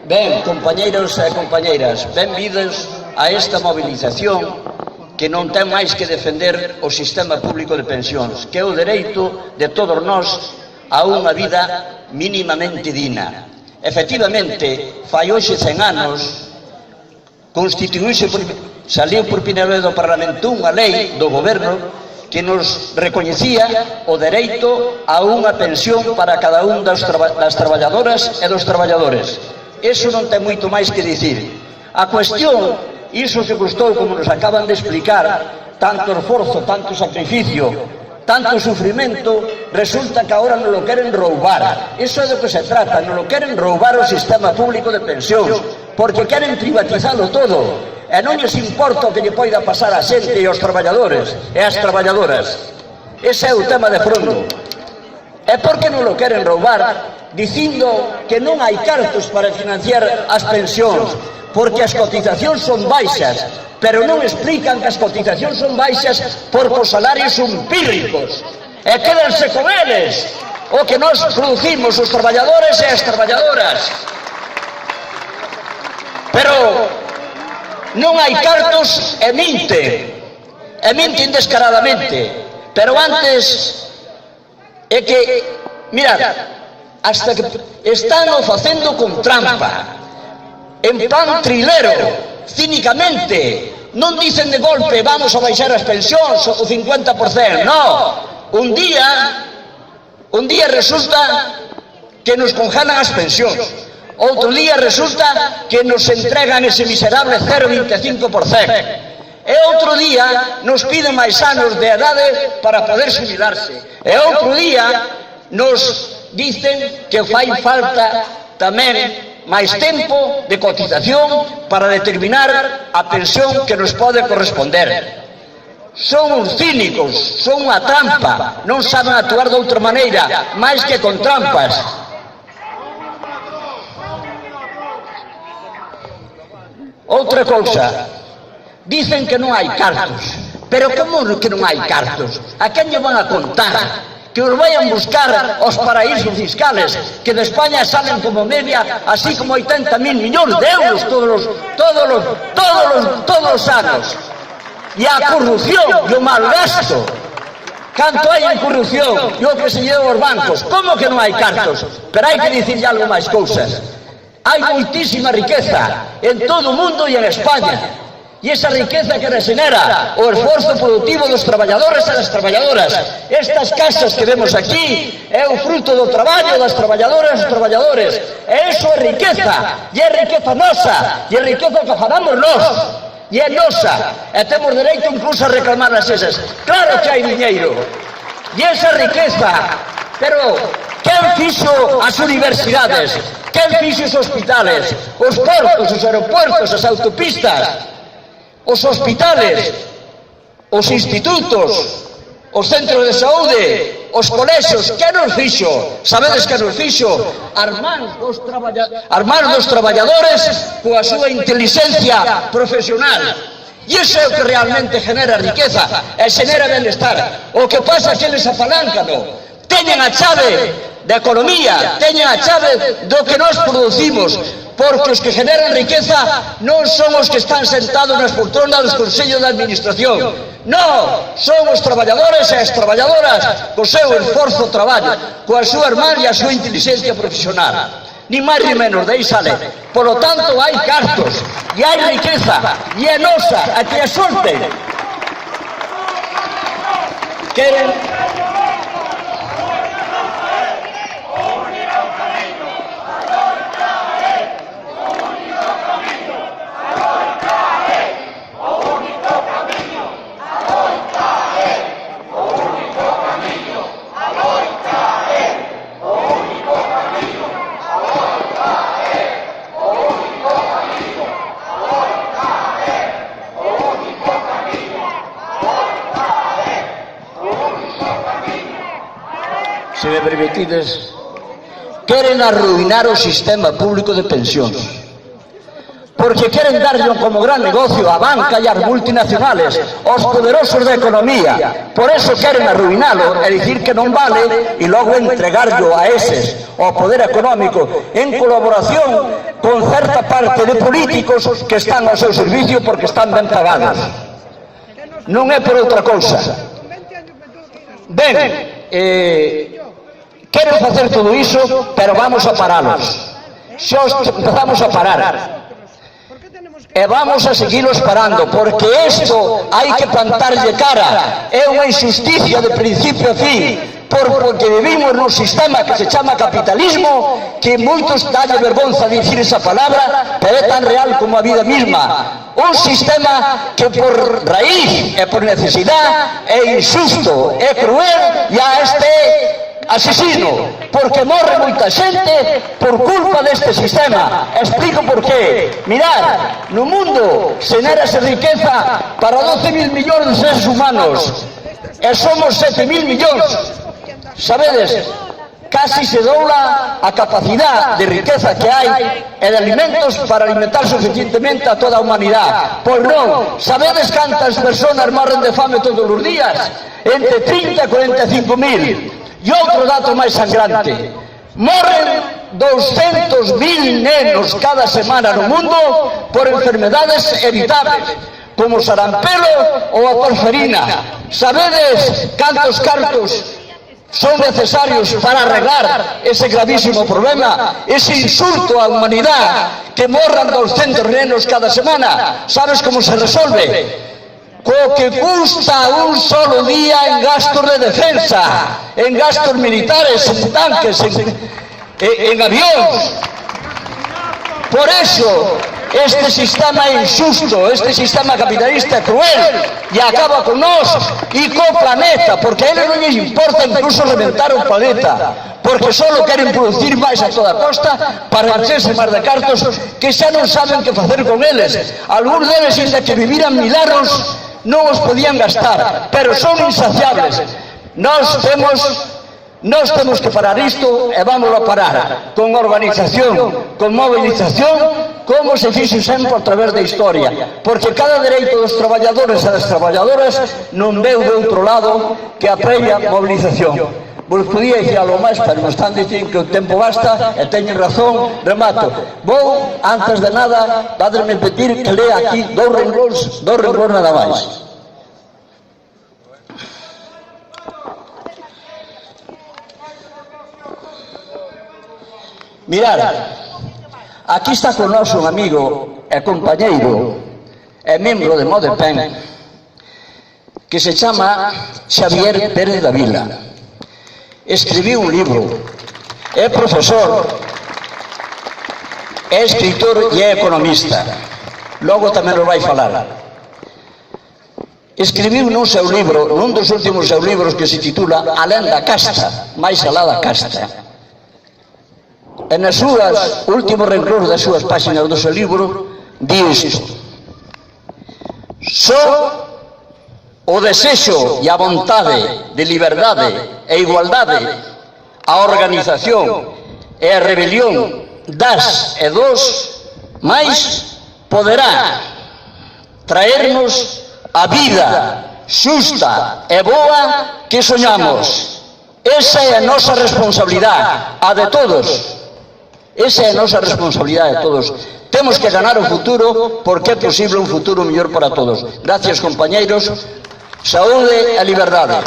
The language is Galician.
Ben, compañeiros e compañeiras, benvidos a esta movilización que non ten máis que defender o sistema público de pensións, que é o dereito de todos nós a unha vida mínimamente digna. Efectivamente, fai hoxe 100 anos, saliu por primeira vez do Parlamento unha lei do goberno que nos recoñecía o dereito a unha pensión para cada un das traballadoras e dos traballadores. Eso non ten moito máis que dicir. A cuestión, iso que custou, como nos acaban de explicar, tanto esforzo, tanto sacrificio, tanto sufrimento, resulta que agora non lo queren roubar. Iso é do que se trata, non lo queren roubar o sistema público de pensións, porque queren privatizalo todo. E non lles importa o que lle poida pasar a xente e aos traballadores e as traballadoras. Ese é o tema de fondo. E por que non lo queren roubar? Dicindo que non hai cartos para financiar as pensións, porque as cotizacións son baixas, pero non explican que as cotizacións son baixas porque os salarios son pírricos, e quédanse con eles o que nós producimos os traballadores e as traballadoras. Pero non hai cartos e minten descaradamente. Pero antes é que, mirad, hasta que están o facendo con trampa, en plan trilero, cínicamente. Non dicen de golpe vamos a baixar as pensións o 50%, no. Un día resulta que nos congelan as pensións, outro día resulta que nos entregan ese miserable 0,25%, e outro día nos piden máis anos de edade para poder xubilarse, e outro día nos dicen que fai falta tamén máis tempo de cotización para determinar a pensión que nos pode corresponder. Son uns cínicos, son unha trampa, non saben actuar de outra maneira, máis que con trampas. Outra cousa, dicen que non hai cartos, pero como que non hai cartos? A quen lle van a contar? Que os vayan buscar os paraísos fiscales, que de España salen como media, así como 80.000 millóns de euros todos os anos. E a corrupción e o malgasto, canto hai en corrupción e o que se lleva aos bancos, como que non hai cartos? Pero hai que dicirlle algo máis cousas. Hai moitísima riqueza en todo o mundo e en España. E esa riqueza que regenera o esforzo productivo dos traballadores e das traballadoras. Estas casas que vemos aquí é o fruto do traballo das traballadoras e dos traballadores. E iso é riqueza, e é riqueza nosa, e é riqueza que faramos nós, e é nosa, e temos dereito incluso a reclamar as esas. Claro que hai diñeiro, e esa riqueza, pero quen fixo as universidades? Quen fixo os hospitales, os portos, os aeroportos, as autopistas? Os hospitales, os institutos, os centros de saúde, os colexios, que nos fixo? Sabedes que nos fixo? Armar dos traballadores coa súa inteligencia profesional. E iso é o que realmente genera riqueza e genera benestar. O que pasa é que eles apalancano, teñen a chave da economía, teñen a chave do que nós producimos, porque os que generan riqueza non son os que están sentados nas poltronas dos consellos de administración, non, son os traballadores e as traballadoras co seu esforzo traballo, coa súa man e a súa inteligencia profesional, ni máis ni menos, de aí sale. Por lo tanto, hai cartos e hai riqueza e é nosa, a que a sorte queren. Se me permitides, queren arruinar o sistema público de pensións, porque queren darlle como gran negocio a banca e as multinacionales, aos poderosos da economía. Por eso queren arruinalo e dicir que non vale e logo entregarlo a eses, ao poder económico, en colaboración con certa parte de políticos que están ao seu servicio porque están ben pagados. Non é por outra cousa. Ben, queren facer todo iso, pero vamos a paralos. Xa os empezamos a parar. E vamos a seguilos parando, porque isto hai que plantarlle cara. É unha injusticia de principio a fin, porque vivimos nun sistema que se chama capitalismo, que moitos dalle vergonza dicir esa palabra, pero é tan real como a vida misma. Un sistema que por raíz e por necesidade é injusto, é cruel e a este asesino, porque morre moita xente por culpa deste sistema. Explico por qué. Mirad, no mundo xenérase riqueza para 12.000 millóns de seres humanos e somos 7.000 millóns. Sabedes, casi se dobla a capacidade de riqueza que hai e de alimentos para alimentar suficientemente a toda a humanidade. Pois non, sabedes cantas persoas morren de fame todos os días? Entre 30 e 45.000. E outro dato máis sangrante, morren 200.000 nenos cada semana no mundo por enfermedades evitables, como o sarampelo ou a porferina. Sabedes cantos cartos son necesarios para arreglar ese gravísimo problema, ese insulto á humanidade, que morran 200 nenos cada semana? Sabes como se resolve? Co que custa un solo día en gastos de defensa, en gastos militares, en tanques, en avións. Por eso, este sistema é injusto, este sistema capitalista é cruel e acaba con nós e co planeta, porque a eles non lles importa incluso reventar o planeta, porque só queren producir máis a toda costa para encherse máis de cartos que xa non saben que facer con eles. Algúns deles, ainda que viviran 1000 anos, non os podían gastar, pero son insaciables. Nós temos que parar isto e vámoslo a parar con organización, con movilización, como se fixo sempre a través da historia, porque cada dereito dos traballadores e das traballadoras non veu de outro lado que a previa movilización. Vos podía dicir algo máis, pero me están dicindo que o tempo basta e teñen razón, remato. Vou, antes de nada, dadme pedir que lea aquí dous renglóns nada máis. Mirad, aquí está con nós un amigo e compañeiro e membro de Modepen que se chama Xavier Pérez da Vila. Escribiu un libro, é profesor, é escritor e é economista. Logo tamén nos vai falar. Escribiu nun seu libro, nun dos últimos seus libros, que se titula Alén da casta, máis alá da casta. E nas súas últimos renglóns das súas páxinas do seu libro di isto: só o desexo e a vontade de liberdade e igualdade, a organización e a rebelión das e dos máis poderá traernos a vida xusta e boa que soñamos. Esa é a nosa responsabilidade, a de todos. Esa é a nosa responsabilidade de todos. Temos que ganar o futuro, porque é posible un futuro mellor para todos. Gracias, compañeiros. Saúde e liberdade.